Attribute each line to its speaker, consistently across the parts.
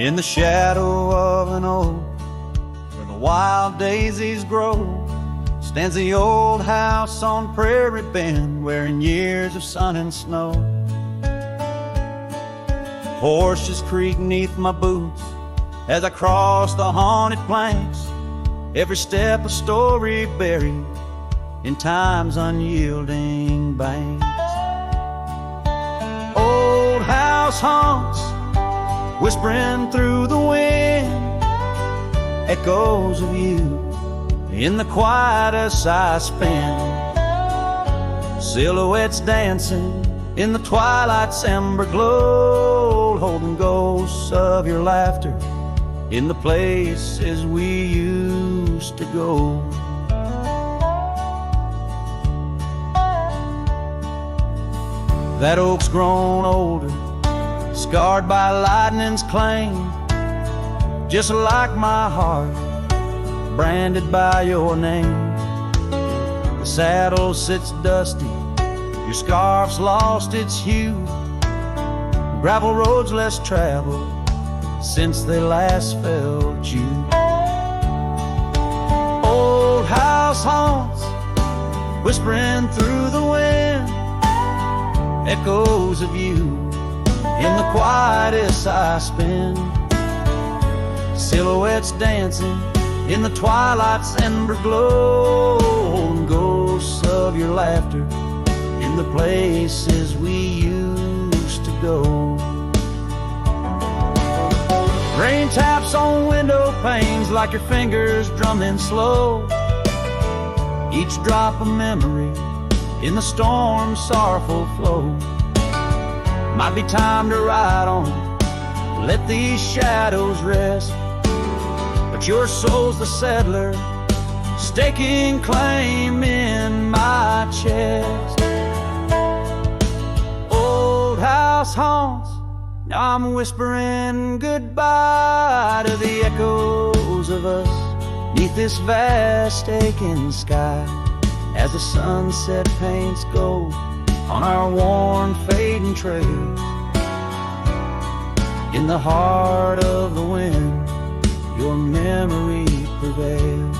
Speaker 1: In the shadow of an oak where the wild daisies grow stands the old house on Prairie Bend, wearing years of sun and snow. Horses creak neath my boots as I cross the haunted planks, every step a story buried in time's unyielding banks. Old house haunts, whispering through the wind, echoes of you in the quiet as I spend. Silhouettes dancing in the twilight's ember glow, holding ghosts of your laughter in the places we used to go. That oak's grown older, scarred by lightning's claim, just like my heart, branded by your name. The saddle sits dusty, your scarf's lost its hue, gravel roads less traveled since they last felt you. Old house haunts, whispering through the wind, echoes of you in the quietest I spend. Silhouettes dancing in the twilight's ember glow, and ghosts of your laughter in the places we used to go. Rain taps on window panes like your fingers drumming slow, each drop a memory in the storm's sorrowful flow. Might be time to ride on, let these shadows rest, but your soul's the settler, staking claim in my chest. Old house haunts, now I'm whispering goodbye to the echoes of us neath this vast aching sky, as the sunset paints gold on our worn fading trails. In the heart of the wind, your memory prevails.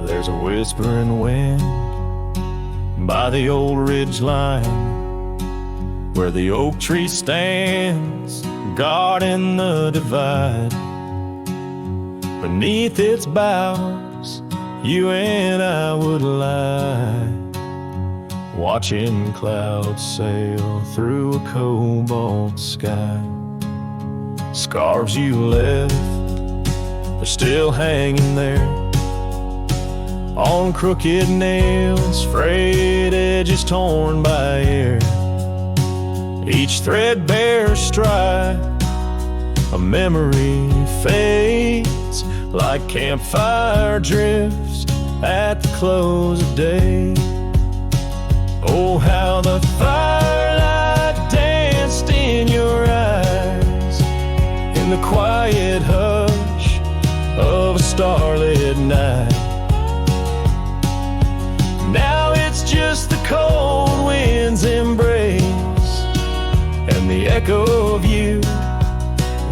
Speaker 2: There's a whispering wind by the old ridge line where the oak tree stands guarding the divide. Beneath its boughs you and I would lie, watching clouds sail through a cobalt sky. Scarves you left, they're still hanging there on crooked nails, frayed edges torn by air. Each threadbare stripe, a memory fades like campfire drifts at the close of day. Oh, how the firelight danced in your eyes in the quiet hush of a starlit night. Now it's just the cold wind's embrace and the echo of you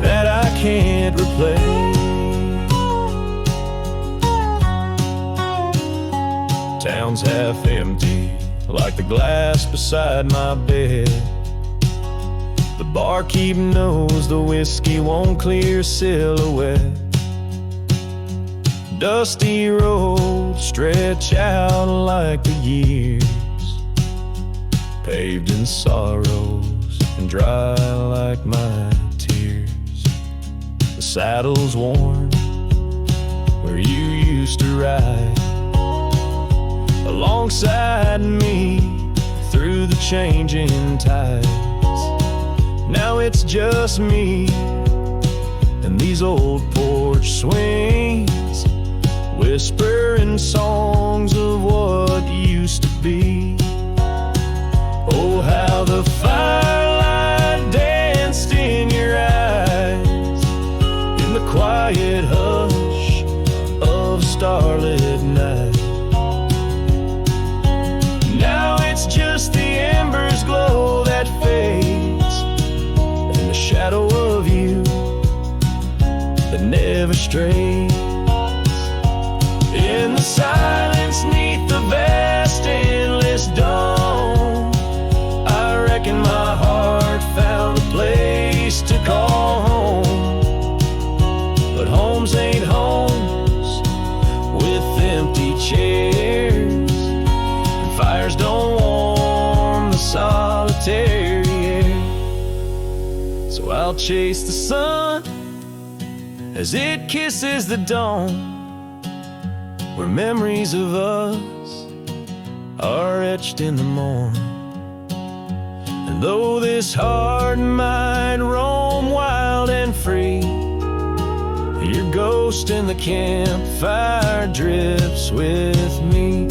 Speaker 2: that I can't replace. Town's half empty, like the glass beside my bed. The barkeep knows the whiskey won't clear silhouette. Dusty roads stretch out like the years, paved in sorrows and dry like my tears. The saddle's worn where you used to ride alongside me through the changing tides. Now it's just me and these old porch swings, whispering songs of what used to be. Oh, how the firelight danced in your eyes in the quiet hush of starlit night. Now it's just the embers glow that fades, and the shadow of you that never strays. In the silence neath the vast endless dome, I reckon my heart found a place to call home. But homes ain't homes with empty chairs, and fires don't warm the solitary air. So I'll chase the sun as it kisses the dawn, where memories of us are etched in the morn. And though this heart might roam wild and free, your ghost in the campfire drifts with me.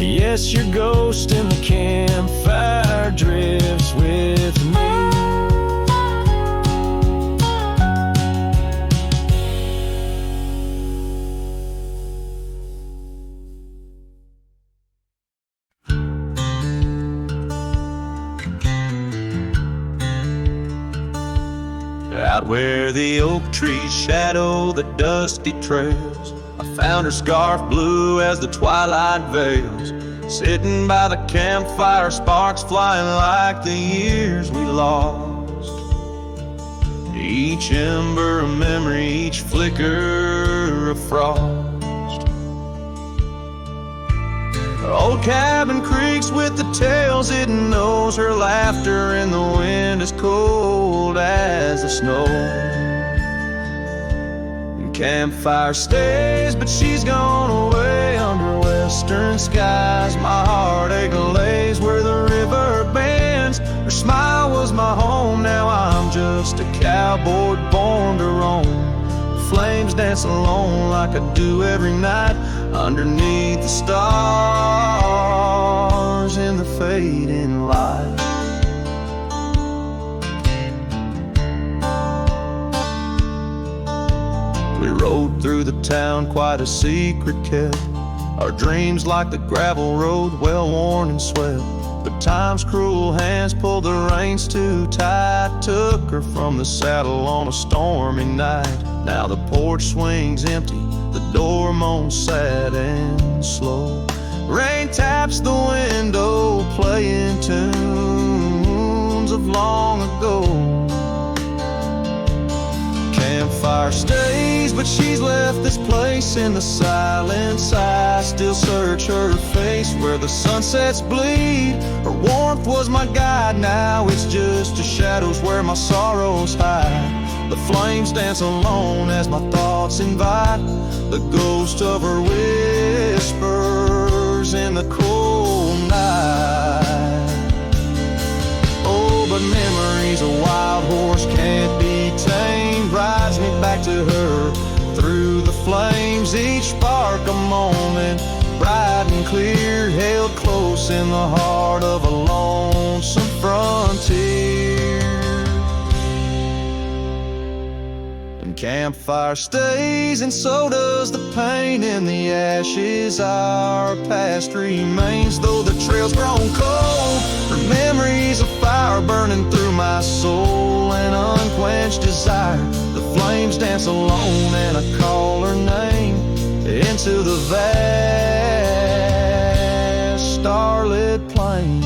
Speaker 2: Yes, your ghost in the campfire drifts with me. Out where the oak trees shadow the dusty trails, I found her scarf blue as the twilight veils. Sitting by the campfire, sparks flying like the years we lost. Each ember a memory, each flicker a frost. Her old cabin creaks with the tales it knows. Her laughter in the wind is cold as the snow. And campfire stays, but she's gone away under western skies. My heartache lays where the river bends. Her smile was my home, now I'm just a cowboy born to roam. Flames dance alone like I do every night underneath the stars in the fading light. We rode through the town, quite a secret kept. Our dreams like the gravel road, well worn and swept. But time's cruel hands pulled the reins too tight, took her from the saddle on a stormy night. Now the porch swings empty, the door moans sad and slow. Rain taps the window, playing tunes of long ago. Campfire stays, but she's left this place in the silence. I still search her face where the sunsets bleed. Her warmth was my guide, now it's just the shadows where my sorrows hide. The flames dance alone as my thoughts invite the ghost of her whispers in the cold night. Oh, but memories a wild horse can't be tamed, rides me back to her through the flames. Each spark a moment, bright and clear, held close in the heart of a lonesome frontier. Campfire stays, and so does the pain in the ashes. Our past remains, though the trail's grown cold. Her memories of fire burning through my soul, an unquenched desire. The flames dance alone, and I call her name into the vast starlit plain.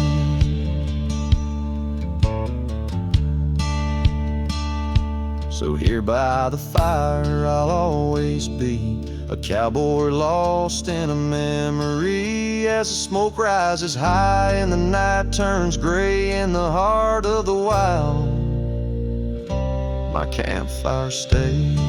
Speaker 2: So here by the fire I'll always be, a cowboy lost in a memory. As the smoke rises high and the night turns gray in the heart of the wild, my campfire stays.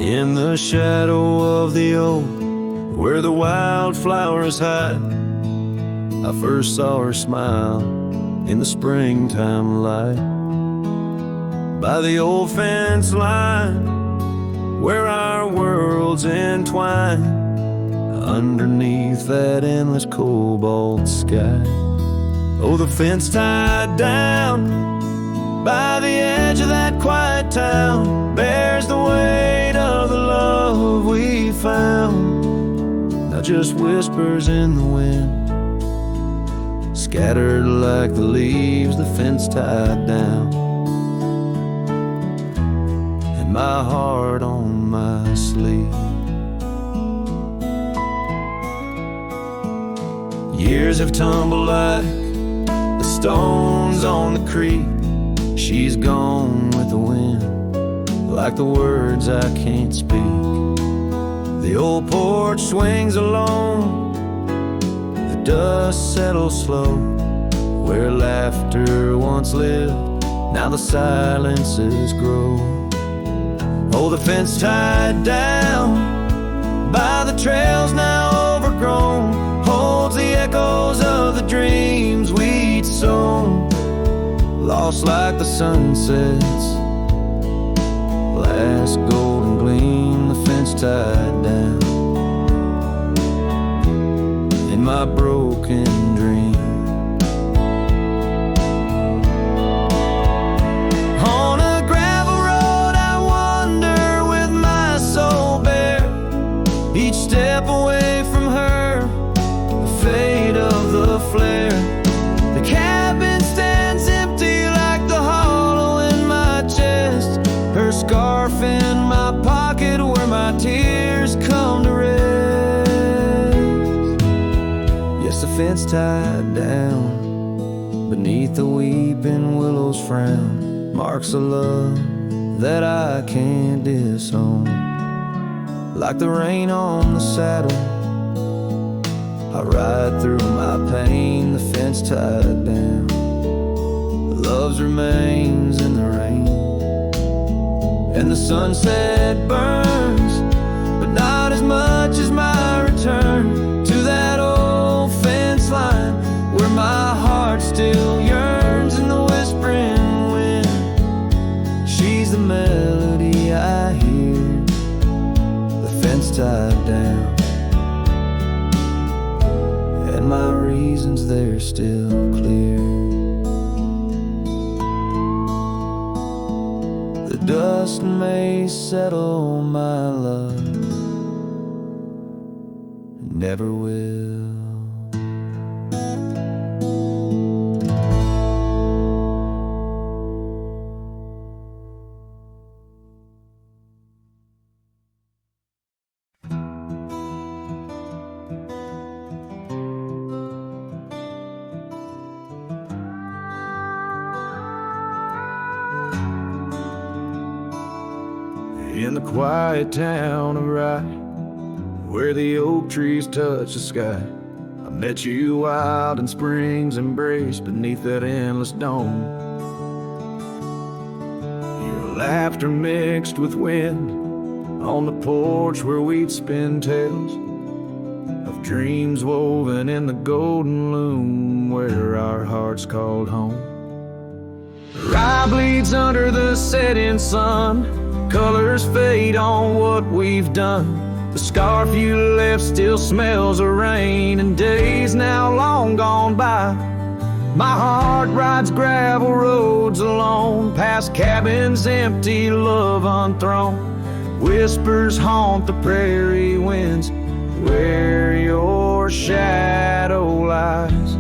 Speaker 2: In the shadow of the oak, where the wildflowers hide, I first saw her smile in the springtime light. By the old fence line, where our worlds entwine, underneath that endless cobalt sky. Oh, the fence tied down by the edge of that quiet town bears the weight of the love we found. Now just whispers in the wind, scattered like the leaves the fence tied down, and my heart on my sleeve. Years have tumbled like the stones on the creek. She's gone with the wind, like the words I can't speak. The old porch swings alone, the dust settles slow. Where laughter once lived, now the silences grow. Oh, the fence tied down by the trails now overgrown holds the echoes of the dreams we'd sown. Lost like the sunset's last golden gleam, the fence tied down in my broken dream. On a gravel road I wander with my soul bare, each step away from her, the fade of the flare. The cabin stands empty like the hollow in my chest, her scarf in my pocket where my tears come to rest. Yes, the fence tied down beneath the weeping willow's frown marks a love that I can't disown. Like the rain on the saddle, I ride through my pain, the fence tied down. Love's remains in the rain, and the sunset burns, but not as much as my return to that old fence line where my heart still yearns in the whispering wind. She's the melody I hear, the fence tied down, and my reasons they're still clear. The dust may settle, my love, never will. In the quiet town of Rye, where the oak trees touch the sky, I met you wild in spring's embrace beneath that endless dome. Your laughter mixed with wind on the porch where we'd spin tales of dreams woven in the golden loom where our hearts called home. Rye bleeds under the setting sun, colors fade on what we've done. The scarf you left still smells of rain and days now long gone by. My heart rides gravel roads alone, past cabins empty, love unthrown. Whispers haunt the prairie winds where your shadow lies.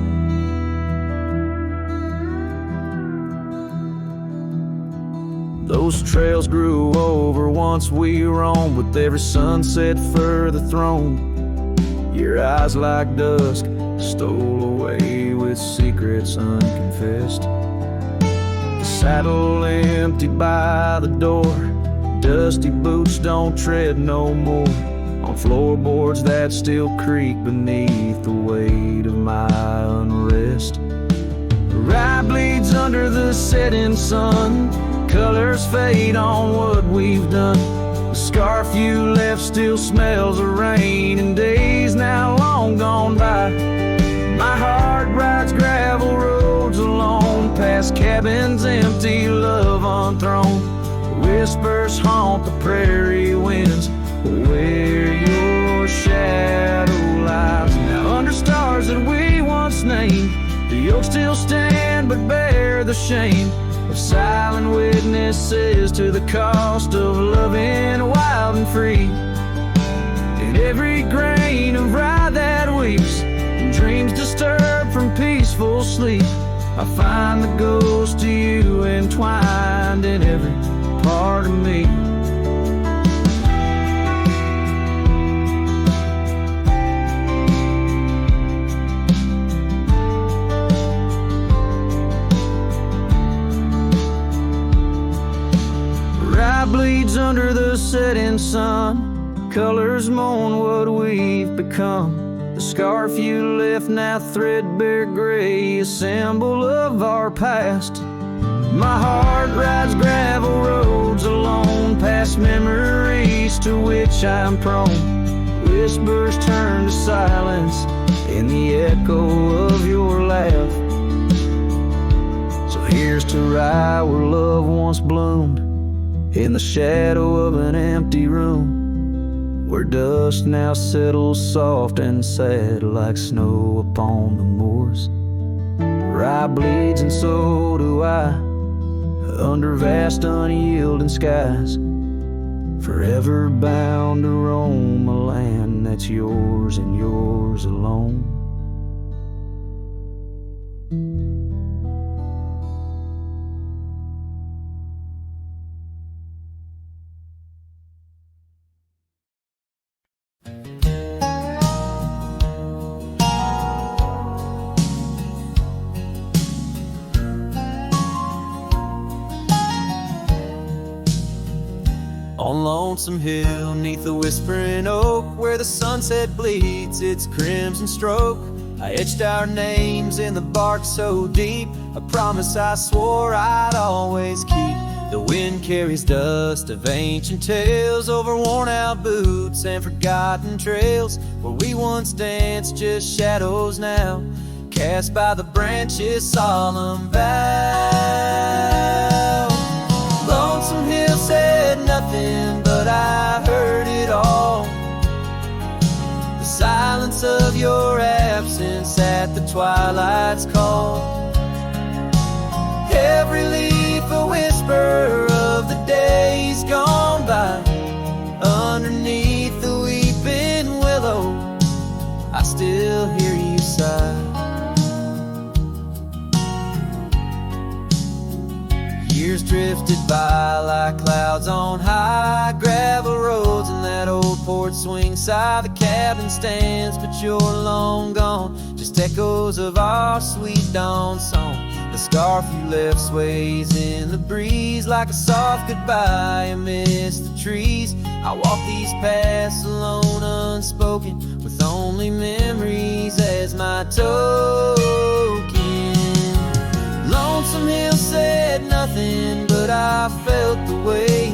Speaker 2: Those trails grew over once we roamed, with every sunset further thrown. Your eyes like dusk stole away with secrets unconfessed. The saddle emptied by the door, dusty boots don't tread no more on floorboards that still creak beneath the weight of my unrest. Rye bleeds under the setting sun, colors fade on what we've done. The
Speaker 1: scarf you left still smells of rain and days now long gone by. My heart rides gravel roads alone, past cabins empty, love unthrown. Whispers haunt the prairie winds where your shadow lies. Now under stars that we once named, the oaks still stand but bear the shame of silent witnesses to the cost of loving wild and free. In every grain of rye that weeps, and dreams disturbed from peaceful sleep, I find the ghost of you entwined in every part of me. Bleeds under the setting sun, colors mourn what we've become. The scarf you left now threadbare gray, a symbol of our past. My heart rides gravel roads alone, past memories to which I'm prone. Whispers turn to silence in the echo of your laugh. So here's to rye where love once bloomed, in the shadow of an empty room, where dust now settles soft and sad like snow upon the moors. Rye bleeds and so do I, under vast unyielding skies, forever bound to roam a land that's yours and yours alone.
Speaker 3: On Lonesome Hill, neath the whispering oak, where the sunset bleeds its crimson stroke, I etched our names in the bark so deep, a promise I swore I'd always keep. The wind carries dust of ancient tales over worn-out boots and forgotten trails, where we once danced just shadows now, cast by the branches' solemn vow. Lonesome Hill said nothing, but I heard it all. The silence of your absence at the twilight's call. Every leaf a whisper of the days gone by. Underneath the weeping willow, I still hear you sigh. Years drifted by like clouds on high, gravel roads and that old port swing side. The cabin stands, but you're long gone, just echoes of our sweet dawn song. The scarf you left sways in the breeze like a soft goodbye amidst the trees. I walk these paths alone, unspoken, with only memories as my token. Lonesome Hill said nothing, but I felt the weight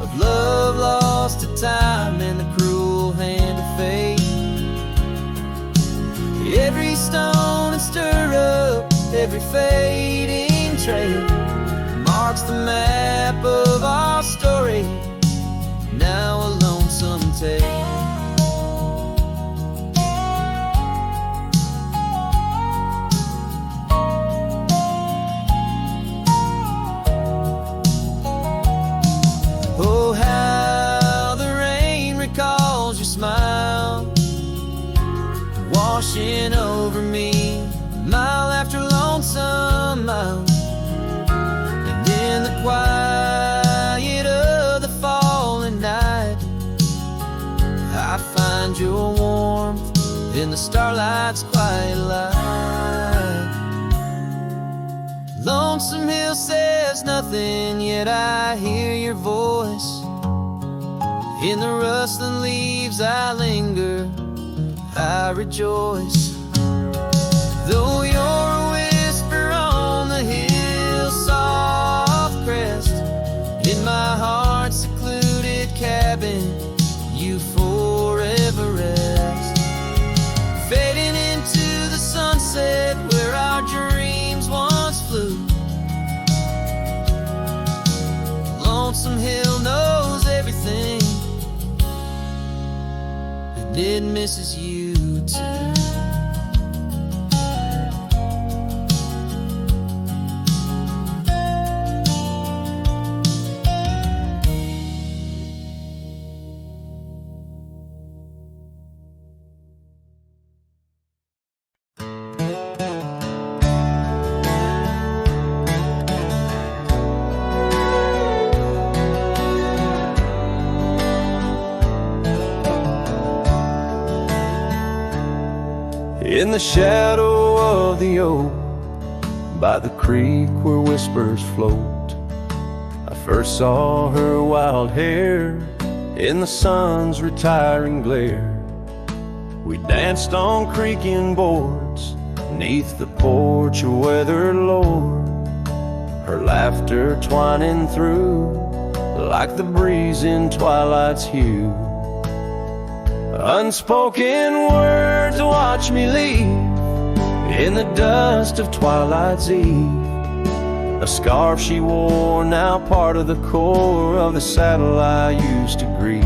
Speaker 3: of love lost to time and the cruel hand of fate. Every stone and stirrup, every fading trail marks the map of our story, now a lonesome tale. Oh, how the rain recalls your smile, washing over me, mile after lonesome mile. And in the quiet of the falling night, I find your warmth in the starlight's quiet light. Lonesome Hill says nothing, yet I hear your voice. In the rustling leaves I linger, I rejoice. Though you're a whisper on the hill's soft crest, in my heart's misses you too.
Speaker 2: In the shadow of the oak, by the creek where whispers float, I first saw her wild hair in the sun's retiring glare. We danced on creaking boards neath the porch of weathered lore, her laughter twining through like the breeze in twilight's hue. Unspoken words watch me leave in the dust of twilight's eve. A scarf she wore, now part of the core of the saddle I used to grieve.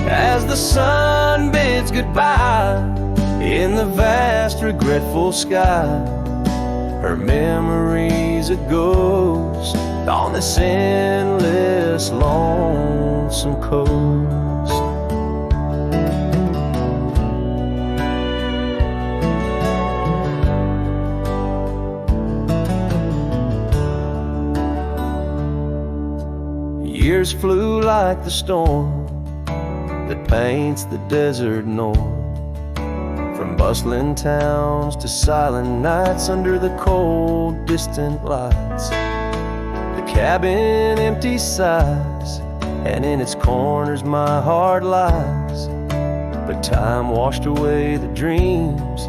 Speaker 2: As the sun bids goodbye in the vast regretful sky, her memory's a ghost on this endless lonesome coast. Years flew like the storm that paints the desert north, from bustling towns to silent nights under the cold, distant lights. The cabin empty sighs, and in its corners my heart lies. But time washed away the dreams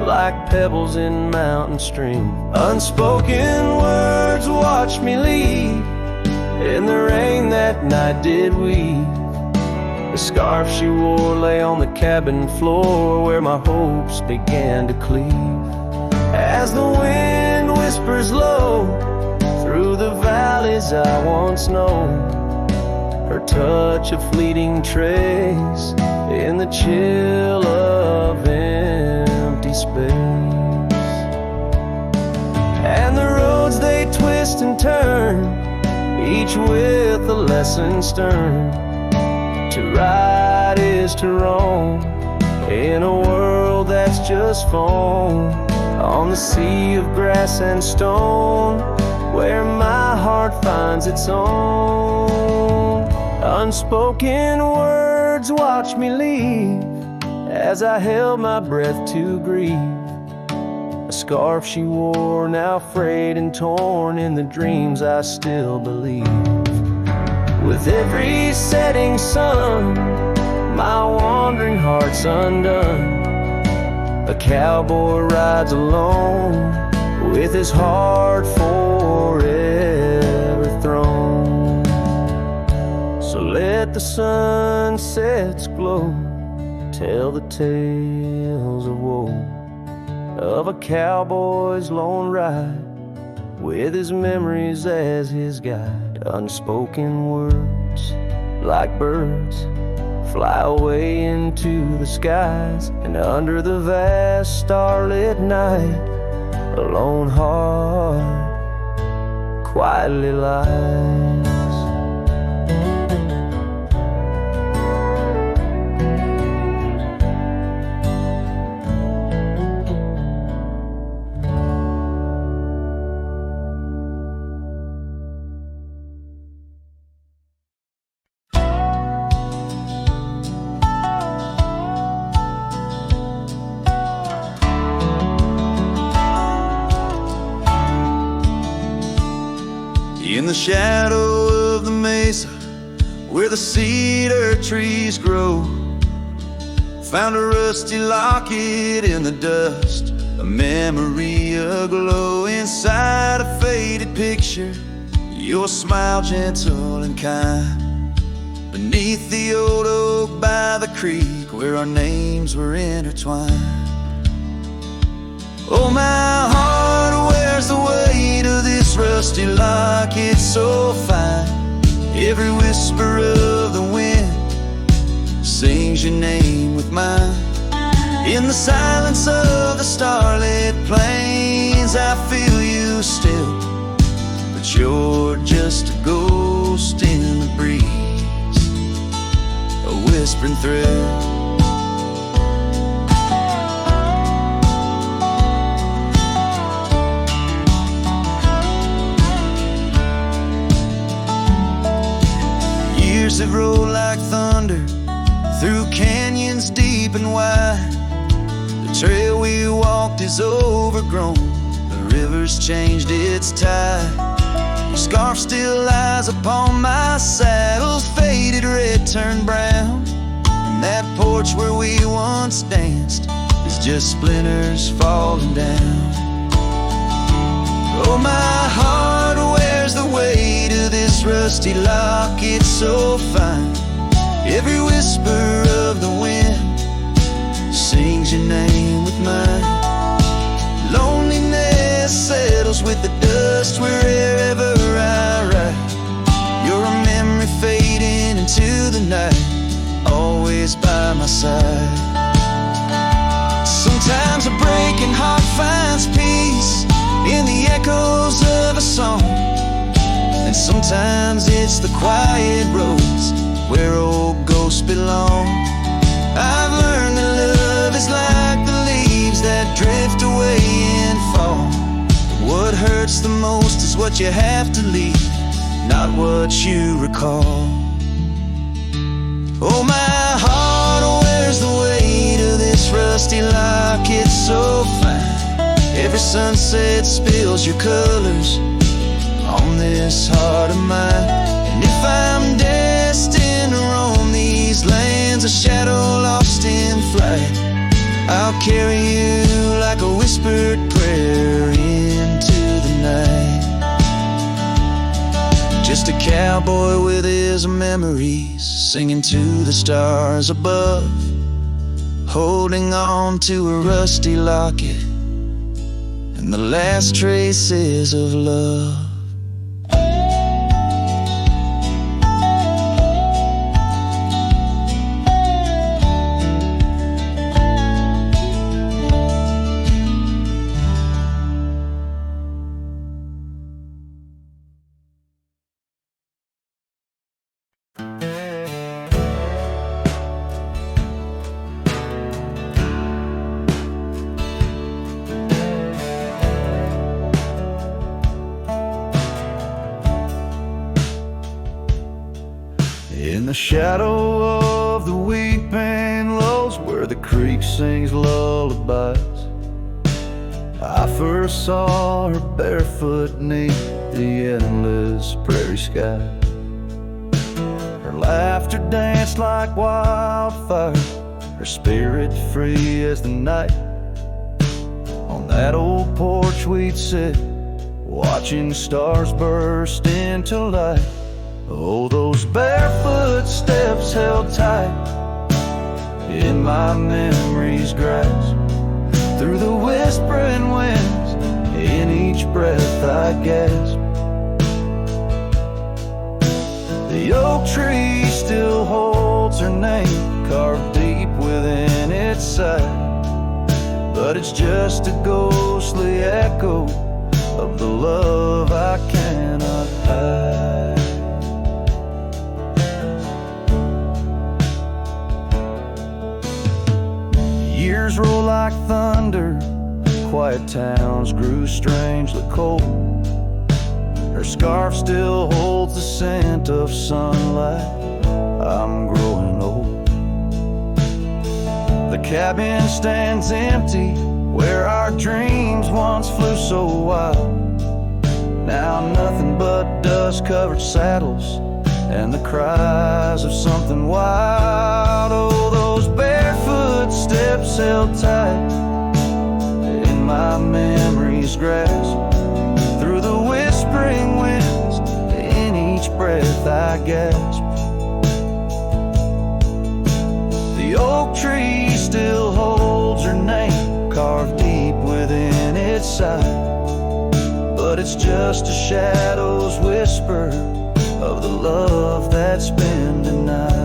Speaker 2: like pebbles in mountain stream. Unspoken words watch me leave in the rain that night did weave. The scarf she wore lay on the cabin floor where my hopes began to cleave. As the wind whispers low through the valleys I once known, her touch a fleeting trace in the chill of empty space. And the roads they twist and turn, each with a lesson stern. To ride is to roam in a world that's just foam, on the sea of grass and stone where my heart finds its own. Unspoken words watch me leave as I held my breath to grieve. A scarf she wore, now frayed and torn in the dreams I still believe. With every setting sun, my wandering heart's undone. A cowboy rides alone with his heart forever thrown. So let the sunsets glow, tell the tales of woe, of a cowboy's lone ride with his memories as his guide. Unspoken words like birds fly away into the skies, and under the vast starlit night a lone heart quietly lies.
Speaker 4: In the shadow of the mesa where the cedar trees grow, found a rusty locket in the dust, a memory aglow. Inside a faded picture, your smile gentle and kind, beneath the old oak by the creek where our names were intertwined. Oh, my heart wears the weight of this rusty locket so fine. Every whisper of the wind sings your name with mine. In the silence of the starlit plains, I feel you still, but you're just a ghost in the breeze, a whispering thrill. Years have rolled like thunder through canyons deep and wide. The trail we walked is overgrown, the river's changed its tide. Your scarf still lies upon my saddle's faded red turned brown, and that porch where we once danced is just splinters falling down. Oh, my heart wears the weight of this rusty locket so fine. Every whisper of the wind sings your name with mine. Loneliness settles with the dust wherever I ride. You're a memory fading into the night, always by my side. Sometimes a breaking heart finds peace in the echoes of a song, and sometimes it's the quiet roads where old ghosts belong. I've learned that love is like the leaves that drift away in fall. What hurts the most is what you have to leave, not what you recall. Oh, my heart wears the weight of this rusty locket so fine. Every sunset spills your colors on this heart of mine. And if I'm destined to roam these lands, a shadow lost in flight, I'll carry you like a whispered prayer into the night. Just a cowboy with his memories, singing to the stars above, holding on to a rusty locket and the last traces of love.
Speaker 1: In the shadow of the weeping willows where the creek sings lullabies, I first saw her barefoot neath the endless prairie sky. Her laughter danced like wildfire, her spirit free as the night. On that old porch we'd sit, watching stars burst into light. Oh, those barefoot steps held tight in my memory's grasp. Through the whispering winds, in each breath I gasp. The oak tree still holds her name, carved deep within its side, but it's just a ghostly echo of the love I cannot hide. Years roll like thunder, quiet towns grew strangely cold. Her scarf still holds the scent of sunlight, I'm growing old. The cabin stands empty where our dreams once flew so wild. Now nothing but dust-covered saddles and the cries of something wild. Oh, those barefoot steps held tight in my memory's grasp. Through the whispering winds, in each breath I gasp. The oak tree still holds her name, carved deep within its side, but it's just a shadow's whisper of the love that's been denied.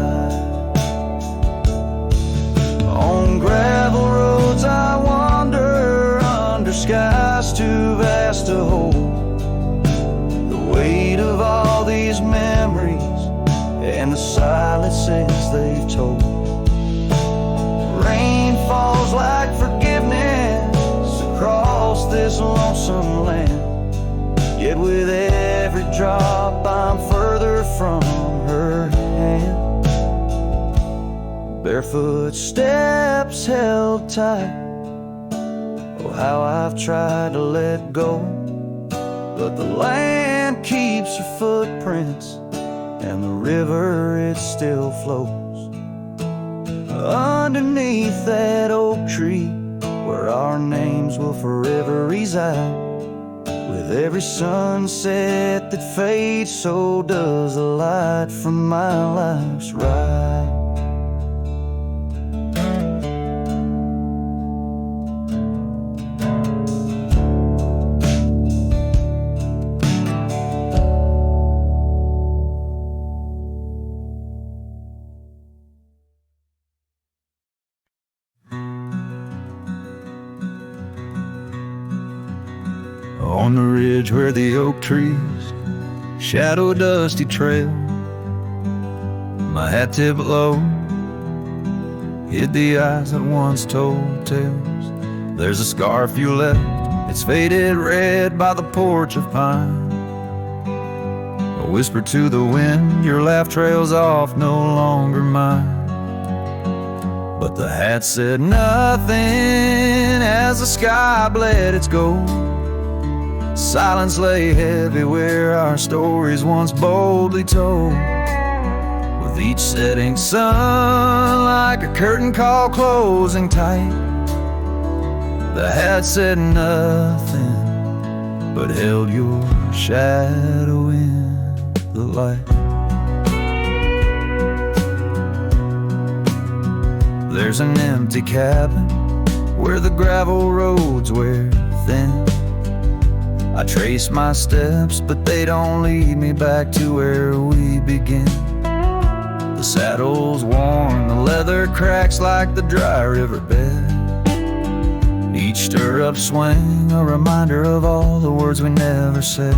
Speaker 1: they've told. Rain falls like forgiveness across this lonesome land. Yet with every drop I'm further from her hand. Barefoot steps held tight. Oh, how I've tried to let go, but the land keeps her footprints, and the river, it still flows. Underneath that oak tree, where our names will forever reside. With every sunset that fades, so does the light from my life's ride.
Speaker 4: On the ridge where the oak trees shadow a dusty trail, my hat tipped low hid the eyes that once told tales. There's a scarf you left, it's faded red by the porch of pine. I whisper to the wind, your laugh trails off, no longer mine. But the hat said nothing as the sky bled its gold. Silence lay heavy where our stories once boldly told. With each setting sun like a curtain call closing tight, the hat said nothing, but held your shadow in the light. There's an empty cabin where the gravel roads wear thin. I trace my steps, but they don't lead me back to where we begin. The saddle's worn, the leather cracks like the dry riverbed. Each stirrup swing, a reminder of all the words we never said.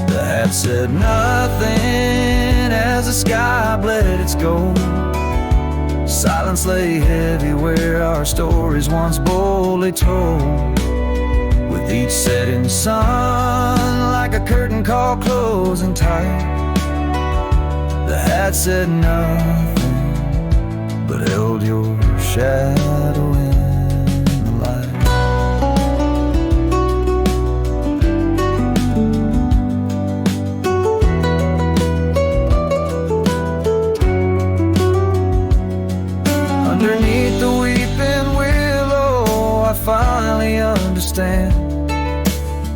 Speaker 4: The hat said nothing as the sky bled its gold. Silence lay heavy where our stories once boldly told. With each setting sun like a curtain call closing tight, the hat said nothing, but held your shadow in the light. Underneath the weeping willow, I finally understand.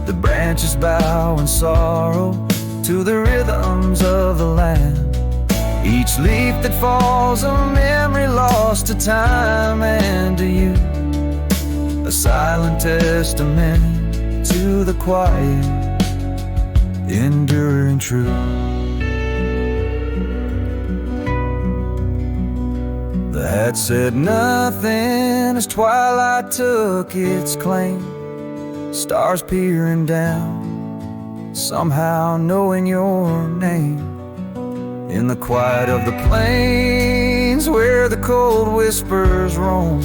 Speaker 4: The branches bow in sorrow to the rhythms of the land. Each leaf that falls, a memory lost to time and to you, a silent testament to the quiet, enduring truth. The hat said nothing as twilight took its claim. Stars peering down, somehow knowing your name. In the quiet of the plains where the cold whispers roam,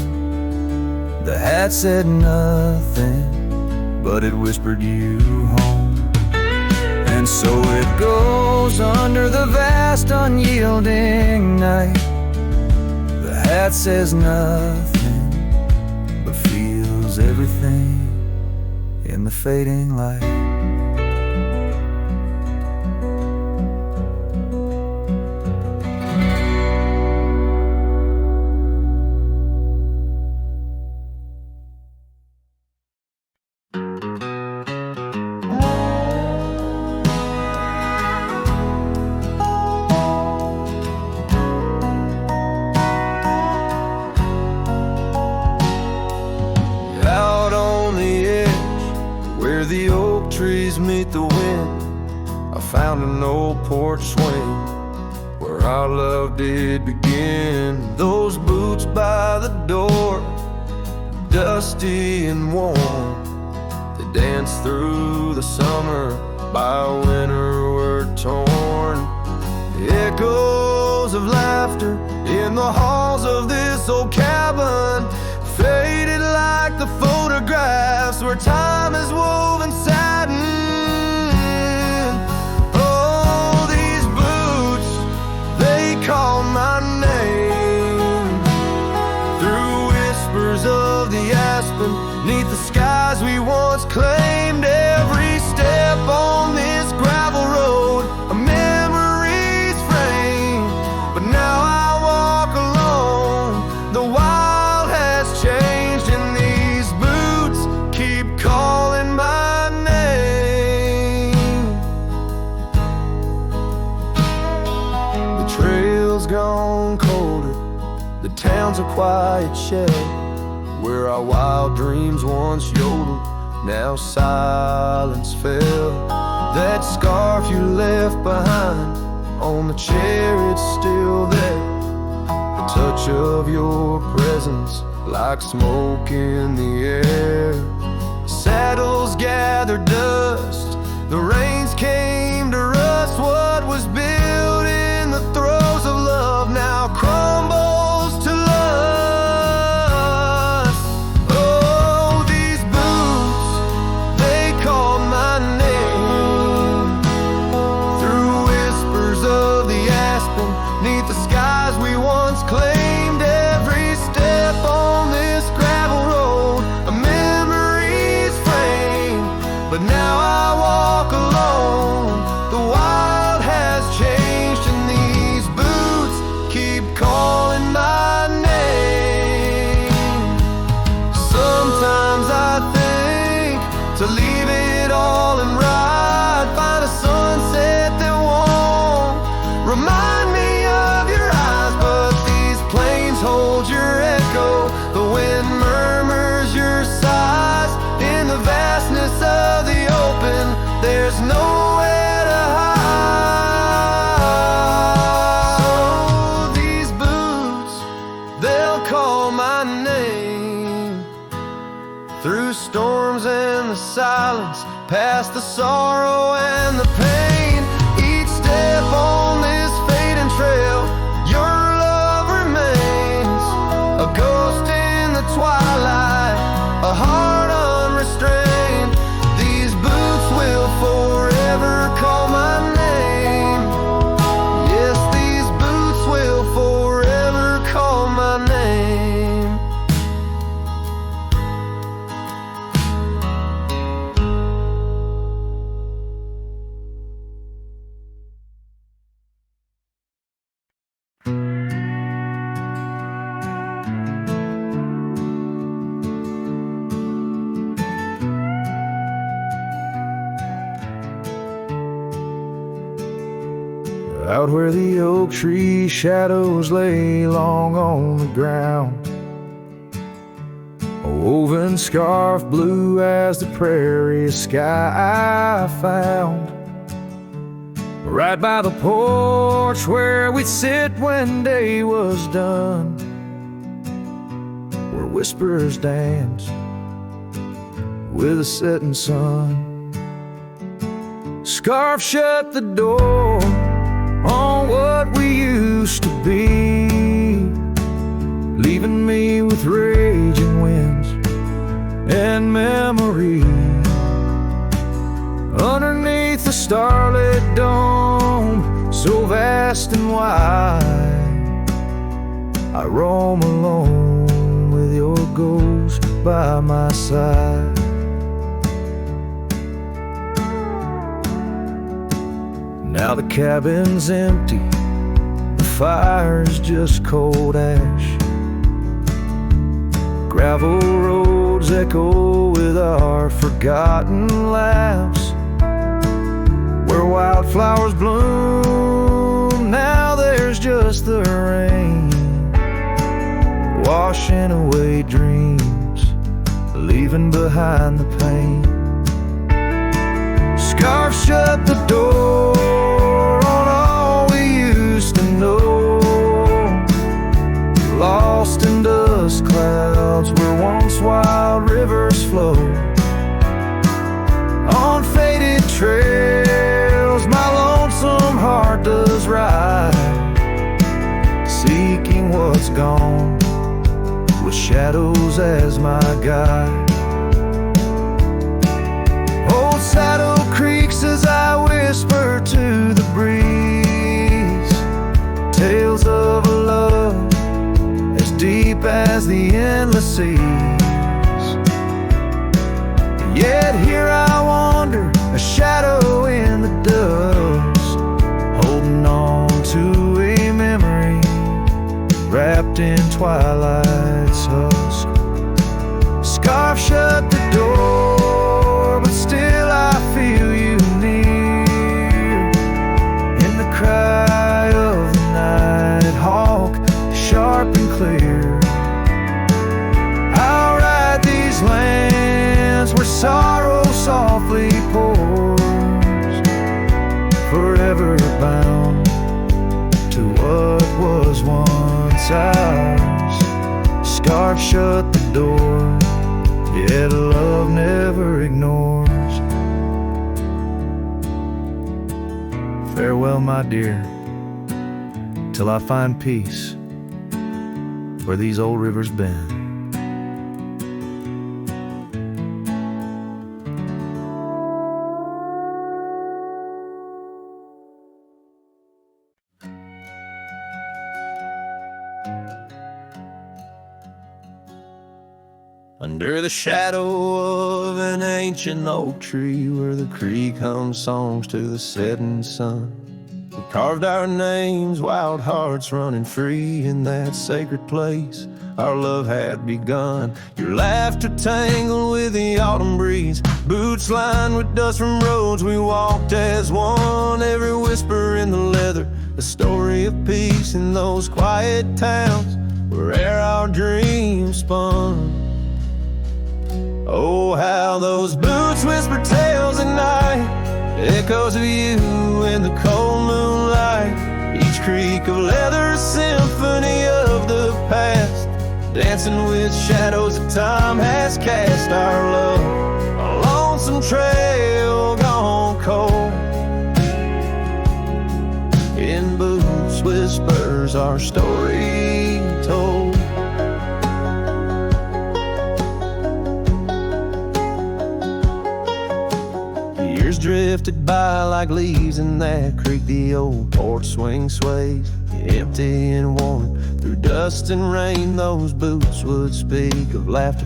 Speaker 4: the hat said nothing, but it whispered you home. And so it goes under the vast unyielding night. The hat says nothing, but feels everything in the fading light. Out on the edge where the oak trees meet the wind, I found an old porch swing where our love did begin. Those boots by the door, dusty and warm, they danced through the summer, by winter were torn. Echoes
Speaker 3: hours of laughter in the halls of this old cabin, faded like the photographs where time is woven satin. Oh, these boots, they call my name through whispers of the aspen, neath the skies we once claimed. Every step on this gravel road, a memory's frame, but now I walk alone. The wild has changed and these boots keep calling my name. The trail's gone colder, the town's a quiet shell, where our wild dreams once yodeled, now silence fell. That scarf you left behind on the chair, it's still there. The touch of your presence like smoke in the air. Saddles gathered dust, the rains came to rust. What was built in the throes of love now crumbles to lust. Oh, these boots, they call my name through whispers of the aspen, neath the skies we once claimed. Every step on this gravel road, a memory's frame, but now I walk alone. The wild has changed and these boots keep calling my name. Sometimes I think to leave it all and ride, find a sunset that won't remind me of your eyes, but these plains hold your echo. The wind murmurs your sighs in the vastness of the open. There's nowhere to hide. So these boots, they'll call my name through storms and the silence, past the sorrow and the pain. Each step on this fading trail, your love remains a ghost in the twilight, a heart unrestrained. These boots will forever call my name. Yes, these boots will forever call my name. Out where the oak tree shadows lay long on the ground, a woven scarf blue as the prairie sky I found. Right by the porch where we'd sit when day was done, where whispers dance with the setting sun. Scarf shut the door on what we used to be, leaving me with raging winds and memory. Underneath the starlit dome, so vast and wide, I roam alone with your ghost by my side. Now the cabin's empty, the fire's just cold ash. Gravel roads echo with our forgotten laughs. Where wildflowers bloom, now there's just the rain, washing away dreams, leaving behind the pain. Scarf shut the door on all we used to know, lost in dust clouds where once wild rivers flow. On faded trails my lonesome heart does ride,
Speaker 4: what's gone, with shadows as my guide. Old saddle creaks as I whisper to the breeze, tales of a love as deep as the endless seas. Yet here I wander, a shadow in the dust, holding on to a memory wrapped in twilight's husk. Scarf shut the door, but still I feel you near, in the cry of the night hawk, sharp and clear. I'll ride these lands where sorrow softly pours, forever bound to what was once ours. Scarf shut the door, yet love never ignores. Farewell, my dear, till I find peace where these old rivers bend. Under the shadow of an ancient oak tree, where the creek hums songs to the setting sun, we carved our names, wild hearts running free in that sacred place our love had begun. Your laughter tangled with the autumn breeze, boots lined with dust from roads we walked as one. Every whisper in the leather, a story of peace in those quiet towns where our dreams spun. Oh, how those boots whisper tales at night, echoes of you in the cold moonlight. Each creak of leather, a symphony of the past, dancing with shadows that time has cast. Our love, a lonesome trail gone cold. In boots whispers our story told. Years drifted by like leaves in that creek. The old porch swing sways, empty and worn. Through dust and rain, those boots would speak of laughter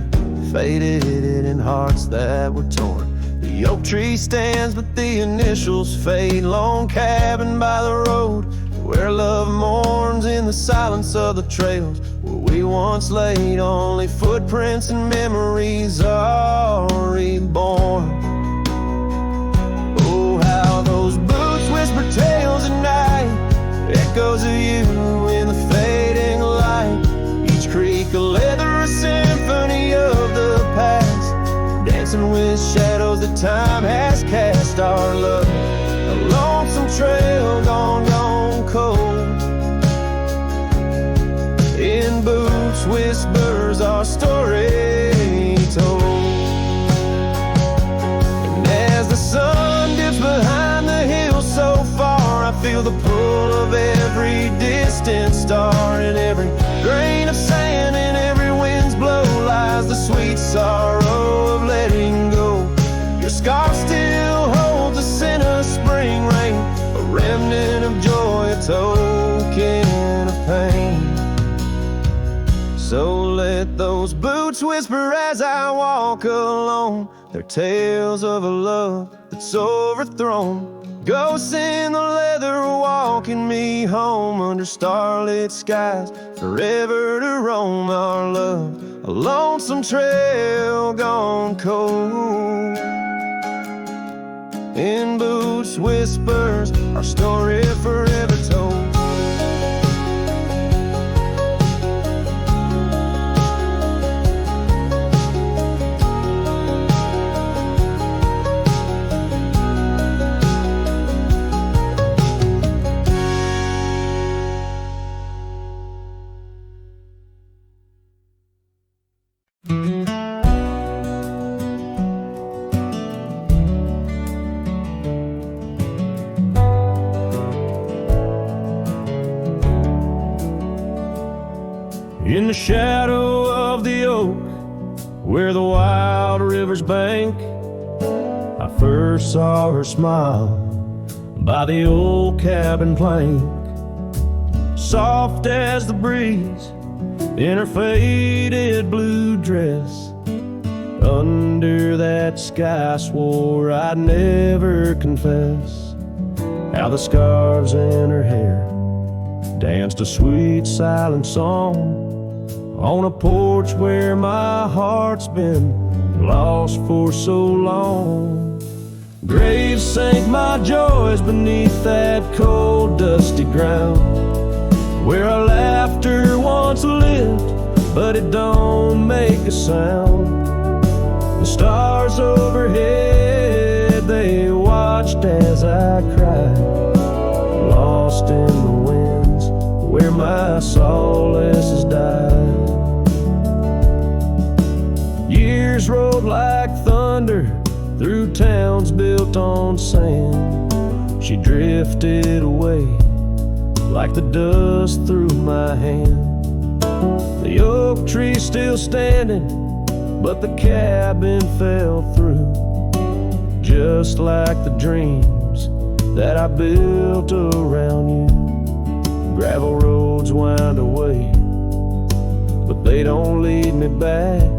Speaker 4: faded in hearts that were torn. The oak tree stands, but the initials fade. Lone cabin by the road, where love mourns in the silence of the trails where we once laid. Only footprints and memories are reborn. Those boots whisper tales at night, echoes of you in the fading light. Each creak a leather, a symphony of the past, dancing with shadows that time has cast. Our love, a lonesome trail gone cold. In boots whispers our story told. And as the sun dips behind the hill so far, I feel the pull of every distant star. In every grain of sand, in every wind's blow, lies the sweet sorrow of letting go. Your scarf still holds a scent of spring rain, a remnant of joy, a token of pain. So let those boots whisper as I walk alone, their tales of a love that's overthrown. Ghosts in the leather walking me home, under starlit skies forever to roam. Our love, a lonesome trail gone cold. In boots whispers our story forever told.
Speaker 2: In the shadow of the oak, where the wild river's bank, I first saw her smile by the old cabin plank. Soft as the breeze in her faded blue dress, under that sky I swore I'd never confess. How the scarves in her hair danced a sweet silent song on a porch where my heart's been lost for so long. Graves sank my joys beneath that cold dusty ground, where our laughter once lived, but it don't make a sound. The stars overhead, they watched as I cried, lost in the winds where my solace has died. Years rolled like thunder through towns built on sand. She drifted away like the dust through my hand. The oak tree still standing, but the cabin fell through, just like the dreams that I built around you. Gravel roads wind away, but they don't lead me back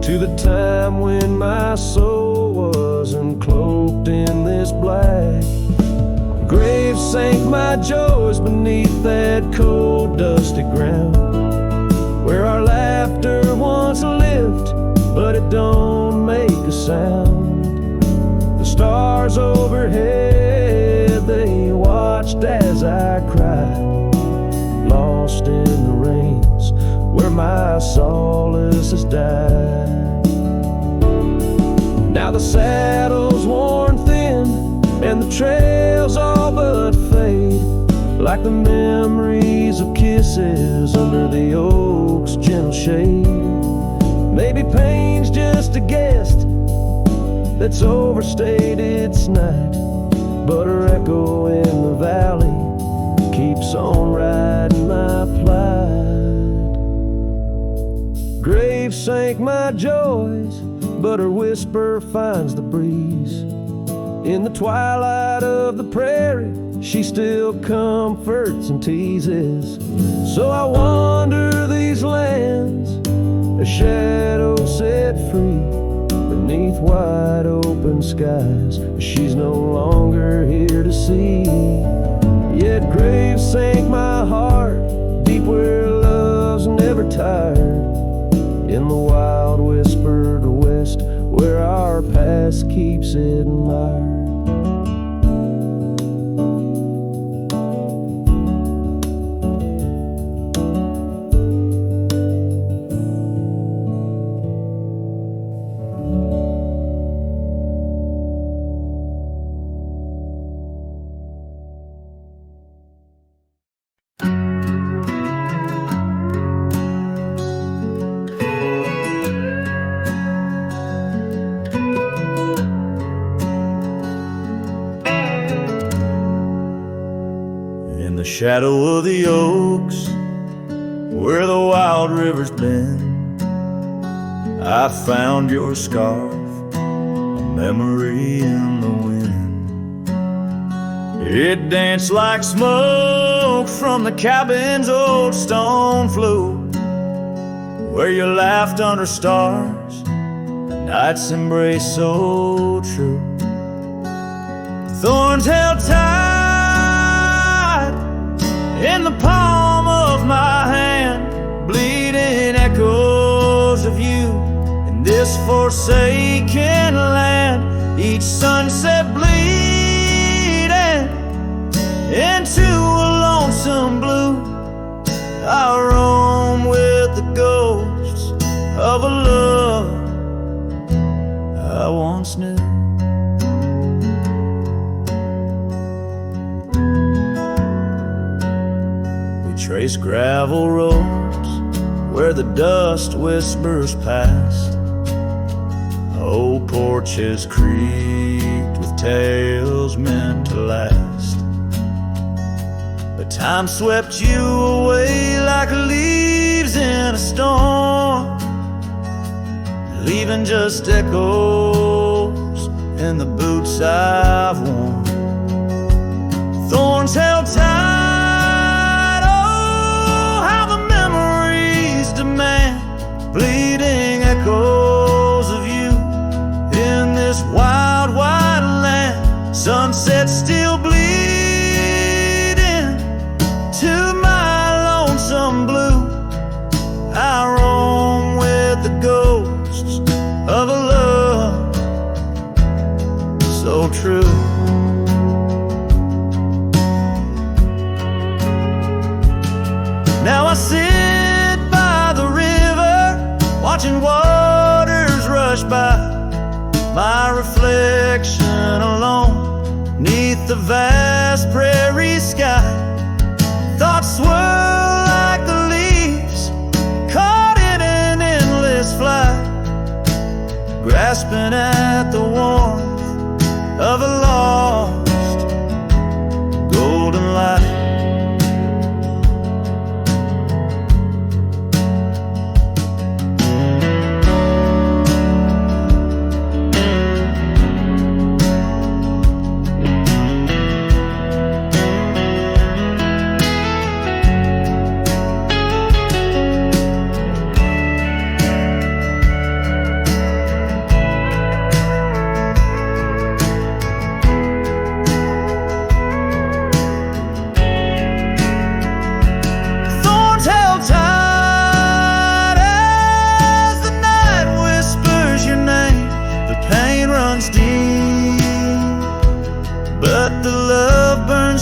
Speaker 2: to the time when my soul wasn't cloaked in this black. Graves sank my joys beneath that cold dusty ground, where our laughter once lived, but it don't make a sound. The stars overhead, they watched as I cried, lost in the rains where my solace has died. Now the saddle's worn thin and the trails all but fade, like the memories of kisses under the oak's gentle shade. Maybe pain's just a guest that's overstayed its night, but her echo in the valley keeps on riding my plight. Graves sank my joys, but her whisper finds the breeze. In the twilight of the prairie, she still comforts and teases. So I wander these lands, a shadow set free beneath wide open skies. She's no longer here to see. Yet graves sank my heart deep where love's never tired, in the wild whispered west where our past keeps it admired.
Speaker 4: Shadow of the oaks, where the wild river's been, I found your scarf, a memory in the wind. It danced like smoke from the cabin's old stone floor, where you laughed under stars, night's embrace so true. Thorns held tight in the palm of my hand, bleeding echoes of you in this forsaken land. Each sunset bleeding into a lonesome blue, I roam with the ghosts of a love I once knew. Trace gravel roads where the dust whispers past, old porches creaked with tales meant to last. But time swept you away like leaves
Speaker 1: in a storm, leaving just echoes in the boots I've worn. Thorns held tight, oh, how the memories demand bleeding echoes of you in this wild, wide land. Sunset still bleeding to my lonesome blue. I roam with the ghosts of a love so true. Now I sit by the river, watching waters rush by, my reflection alone 'neath the vast prairie sky. Thoughts swirl like the leaves caught in an endless flight, grasping at the warmth of a lost golden light.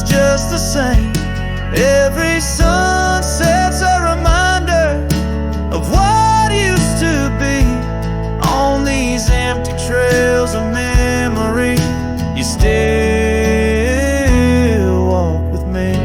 Speaker 1: Just the same, every sunset's a reminder of what used to be. On these empty trails of memory, you still walk with me.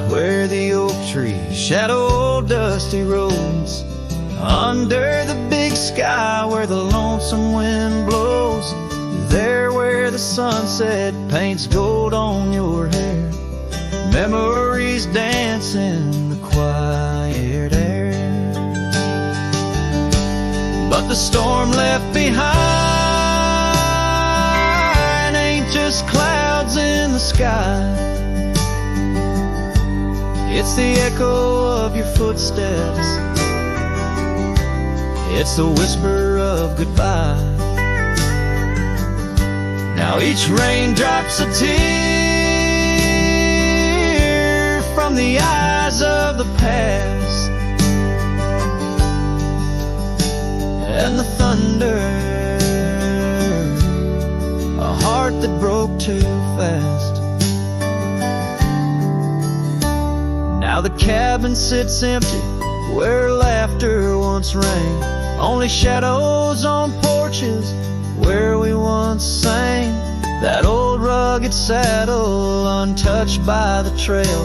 Speaker 1: Where the oak trees shadow dusty roads, under the big sky where the lonesome wind blows, there where the sunset paints gold on your hair, memories dance in the quiet air. But the storm left behind ain't just clouds in the sky. It's the echo of your footsteps, it's the whisper of goodbye. Now each raindrop's a tear from the eyes of the past, and the thunder, a heart that broke too fast. Now the cabin sits empty where laughter once rang, only shadows on porches where we once sang. That old rugged saddle untouched by the trail,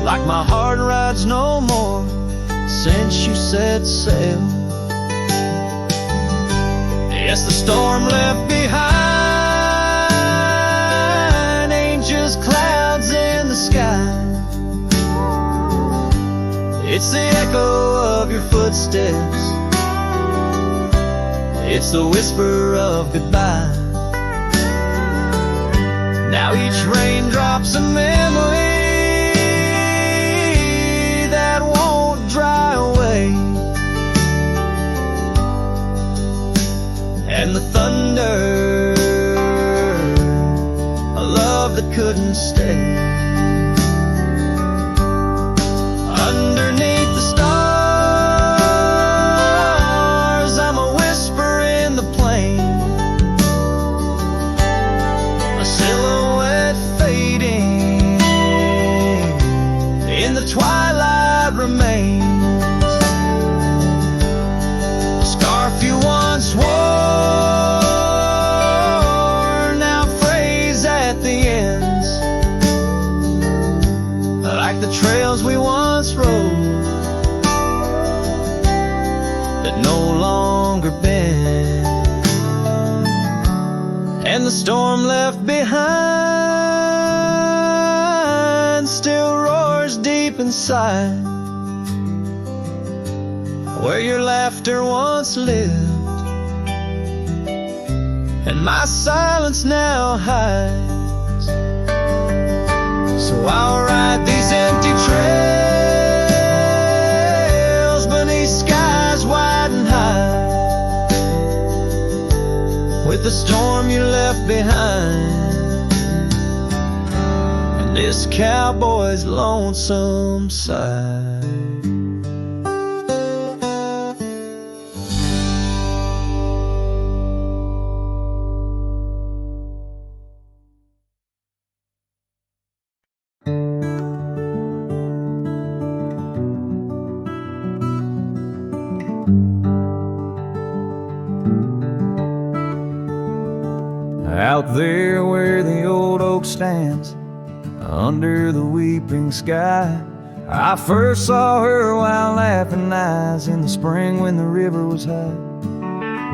Speaker 1: like my heart rides no more since you set sail. Yes, the storm left behind ain't just clouds in the sky. It's the echo of your footsteps, it's the whisper of goodbye. Now each raindrop's a memory that won't dry away, and the thunder, a love that couldn't stay. Underneath the stars, I'm a whisper in the plain, a silhouette fading in the twilight remains. A scarf trails we once rode that no longer bend, and the storm left behind still roars deep inside, where your laughter once lived and my silence now hides. So I'll ride these empty trails beneath skies wide and high, with the storm you left behind and this cowboy's lonesome side.
Speaker 3: Out there where the old oak stands, under the weeping sky, I first saw her while laughing eyes in the spring when the river was high.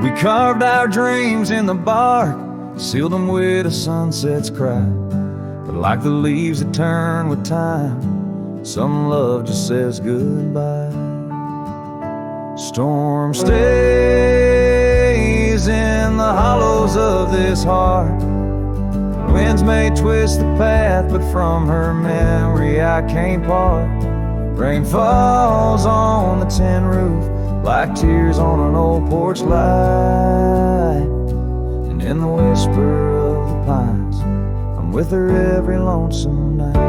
Speaker 3: We carved our dreams in the bark, sealed them with a sunset's cry. But like the leaves that turn with time, some love just says goodbye. Storm stays in the hollows of this heart. Winds may twist the path, but from her memory I can't part. Rain falls on the tin roof like tears on an old porch light, and in the whisper of the pines I'm with her every lonesome night.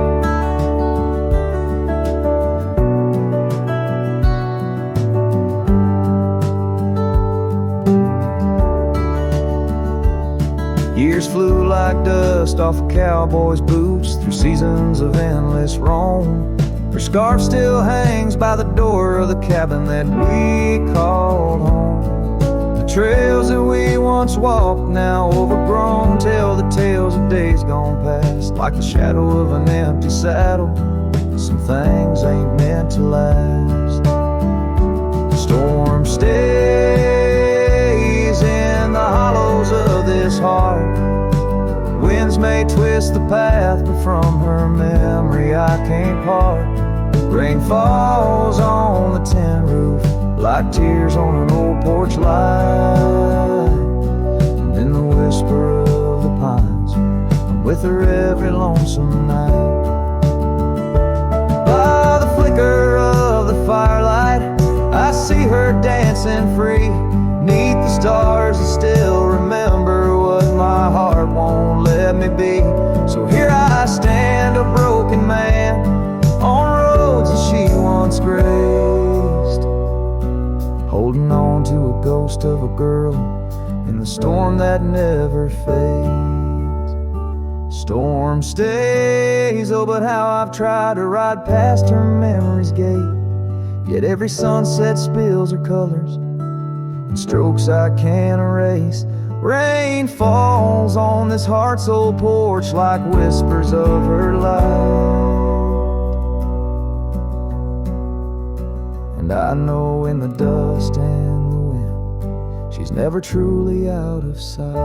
Speaker 3: Years flew like dust off a cowboy's boots through seasons of endless roam. Her scarf still hangs by the door of the cabin that we called home. The trails that we once walked, now overgrown, tell the tales of days gone past. Like the shadow of an empty saddle, some things ain't meant to last. The storm stays in the hollows of this heart. Winds may twist the path, but from her memory I can't part. Rain falls on the tin roof like tears on an old porch light, and in the whisper of the pines I'm with her every lonesome night. By the flicker of the firelight I see her dancing free, neath the stars and still remember what my heart won't let me be. So here I stand, a broken man, on roads that she once graced, holding on to a ghost of a girl in the storm that never fades. Storm stays, oh but how I've tried to ride past her memory's gate, yet every sunset spills her colors in strokes I can't erase. Rain falls on this heart's old porch like whispers of her life, and I know in the dust and the wind she's never truly out of sight.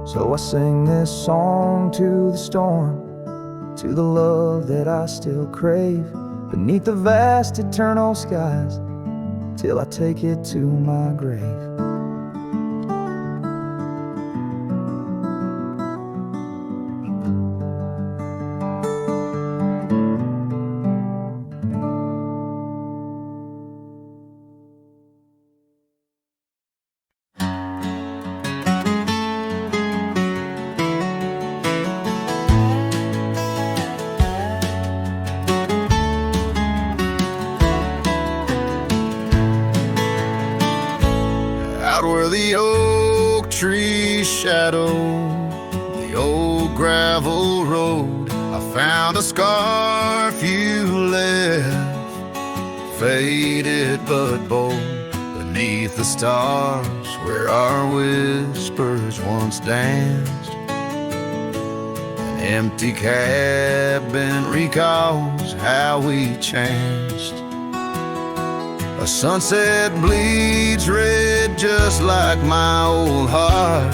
Speaker 3: So I sing this song to the storm, to the love that I still crave, beneath the vast eternal skies, till I take it to my grave.
Speaker 4: Out where the oak trees shadow the old gravel road, I found a scarf you left, faded but bold, beneath the stars where our whispers once danced. And Empty cabin recalls how we changed. A sunset bleeds red just like my old heart.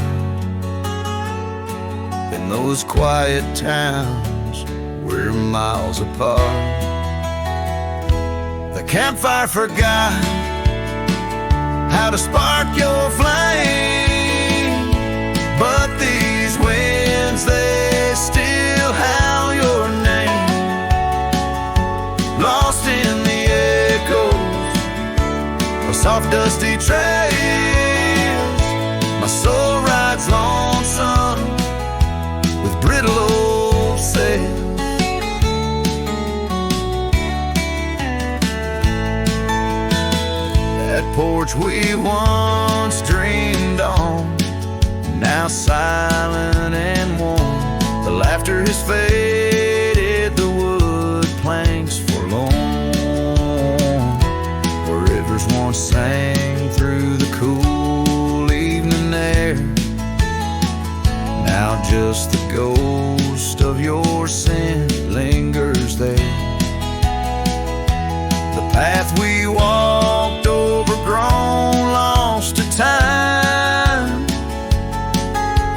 Speaker 4: In those quiet towns we're miles apart. The campfire forgot how to spark your flame, but these winds, they still howl your name. Lost in the echoes of soft dusty trails, my soul rides lonesome with brittle old sails. That porch we once dreamed on, now silent and warm. The laughter has faded, the wood planks forlorn. Where rivers once sang through the cool evening air, now just the ghost of your sin lingers there. The path we walked, overgrown, lost to time,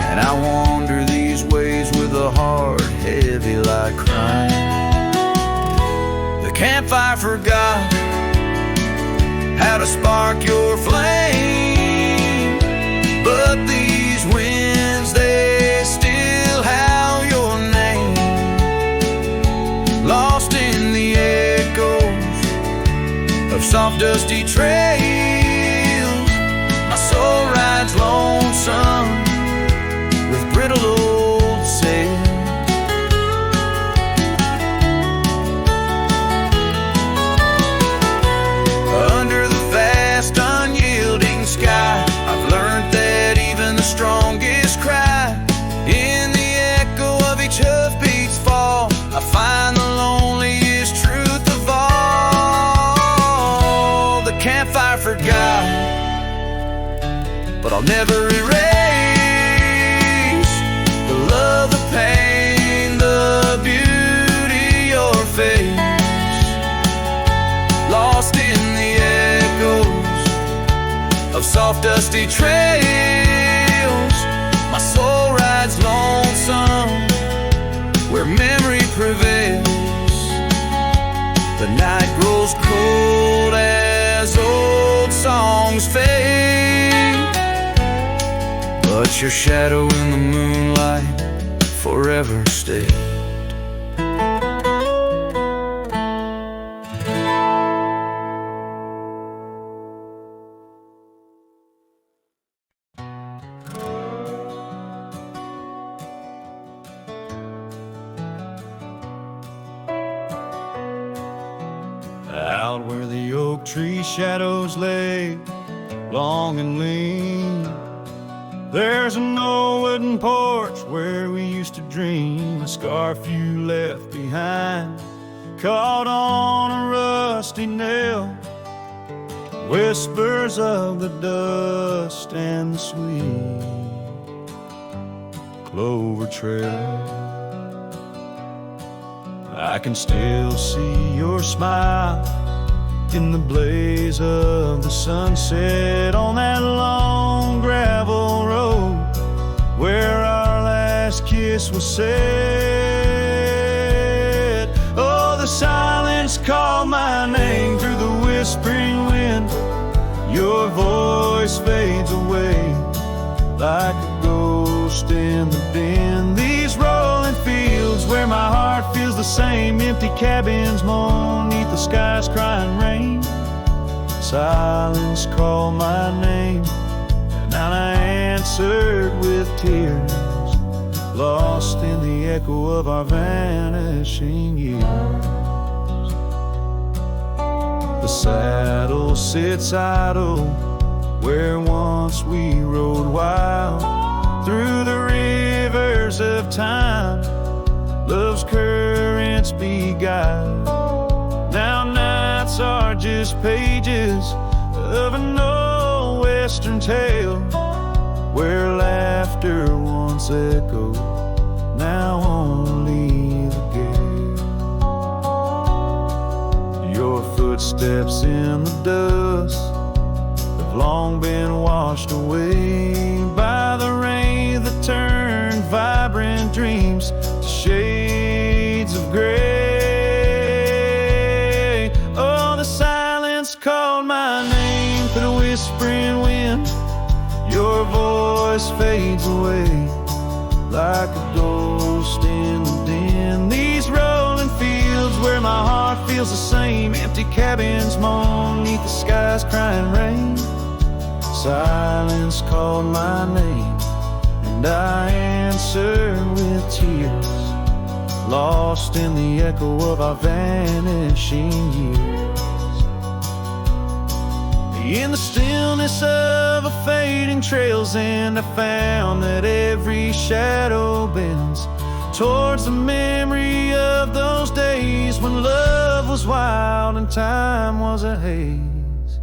Speaker 4: and I wander these ways with a heart heavy like crime. The campfire forgot how to spark your flame, but these winds, they still howl your name. Lost in the echoes of soft dusty trails, my soul rides lonesome with brittle old sails. Under the vast unyielding sky, I've learned that even the strongest cry, in the echo of each hoofbeat's fall, I find the loneliest truth of all. The campfire forgot, but I'll never erase the love, the pain, the beauty, your face. Lost in the echoes of soft dusty trails, my soul rides lonesome where memory prevails. The night grows cold as old songs fade, but your shadow in the moonlight forever stayed.
Speaker 1: Out where the oak tree shadows lay, long and lean, there's an old wooden porch where we used to dream. A scarf you left behind, caught on a rusty nail, whispers of the dust and the sweet clover trail. I can still see your smile in the blaze of the sunset on that long gravel road where our last kiss was said. Oh, the silence called my name through the whispering wind. Your voice fades away like a ghost in the bend. These rolling fields where my heart feels the same, empty cabins moan neath the sky's crying rain. Silence called my name, and I answered with tears, lost in the echo of our vanishing years. The saddle sits idle where once we rode wild through the rivers of time, love's currents beguiled. Now nights are just pages of an old western tale where laughter once echoed, now only
Speaker 2: footsteps in the dust have long been washed away by the rain that turned vibrant dreams to shades of gray. Oh, the silence called my name through the whispering wind. Your voice fades away like a ghost in the den. These rolling fields where my heart feels the same, empty cabins moan neath the sky's crying rain. Silence called my name, and I answered with tears, lost in the echo of our vanishing years. In the stillness of a fading trail's end, I found that every shadow bends towards the memory of those days when love was wild and time was a haze.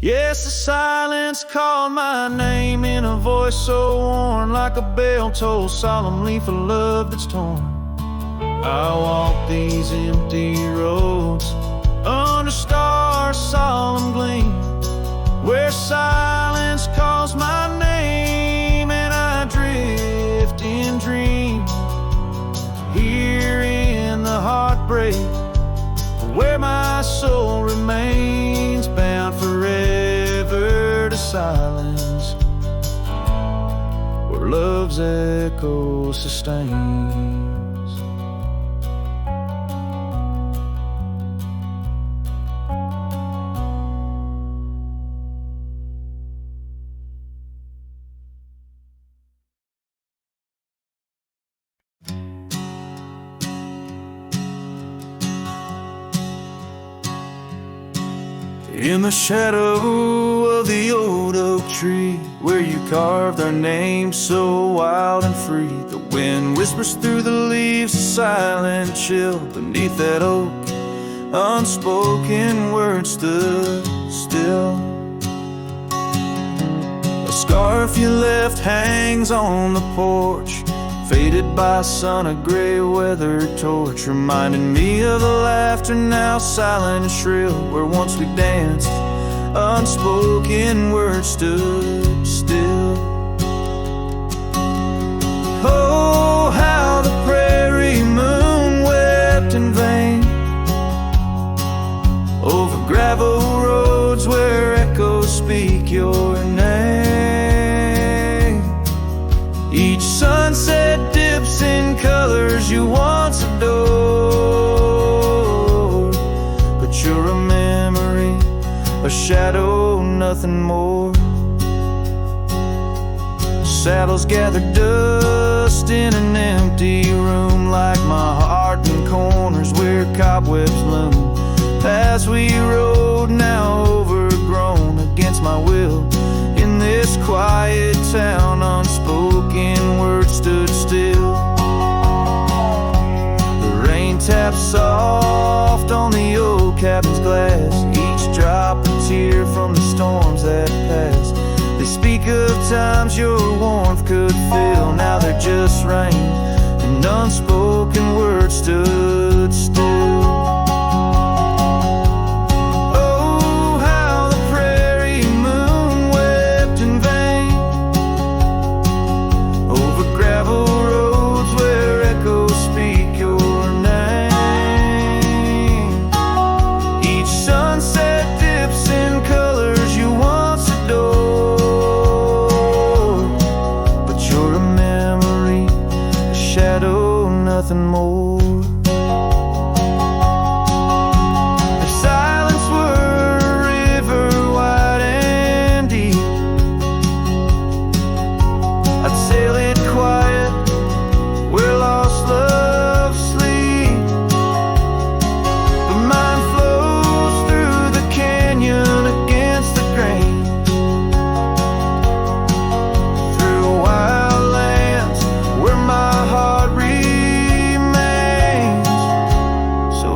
Speaker 2: Yes, the silence called my name in a voice so worn, like a bell toll solemnly for love that's torn. I walk these empty roads under stars' solemn gleam, where silence calls my name and I drift in dreams. Here in the heartbreak, where my soul remains bound forever to silence, where love's echo sustains. In the shadow of the old oak tree, where you carved our names so wild and free, the wind whispers through the leaves, a silent chill beneath that oak. Unspoken words stood still. A scarf you left hangs on the porch, faded by sun, a gray weather torch, reminding me of the laughter now silent and shrill, where once we danced, unspoken words stood still. Oh, how the prairie moon wept in vain over gravel roads where echoes speak your name. Each sunset dips in colors you once adored, but you're a memory, a shadow, nothing more. Saddles gather dust in an empty room, like my heart in corners where cobwebs loom. Paths we rode now overgrown against my will. In this quiet town, unspoken words stood still. The rain taps soft on the old cabin's glass, each drop a tear from the storms that pass. They speak of times your warmth could fill, now they're just rain, and unspoken words stood still. Nothing more. If silence were a river wide and deep, I'd sail it quiet where lost love sleep. But mine flows through the canyon against the grain, through wild lands where my heart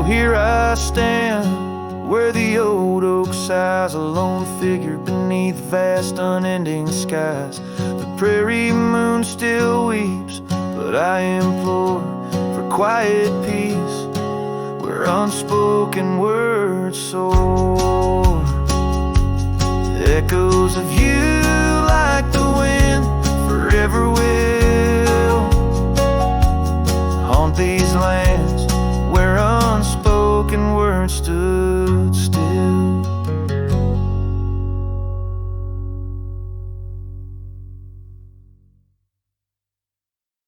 Speaker 2: here I stand, where the old oak sighs, a lone figure beneath vast unending skies. The prairie moon still weeps, but I implore for quiet peace, where
Speaker 4: unspoken words soar. Echoes of you like the wind forever will haunt these lands where unspoken words still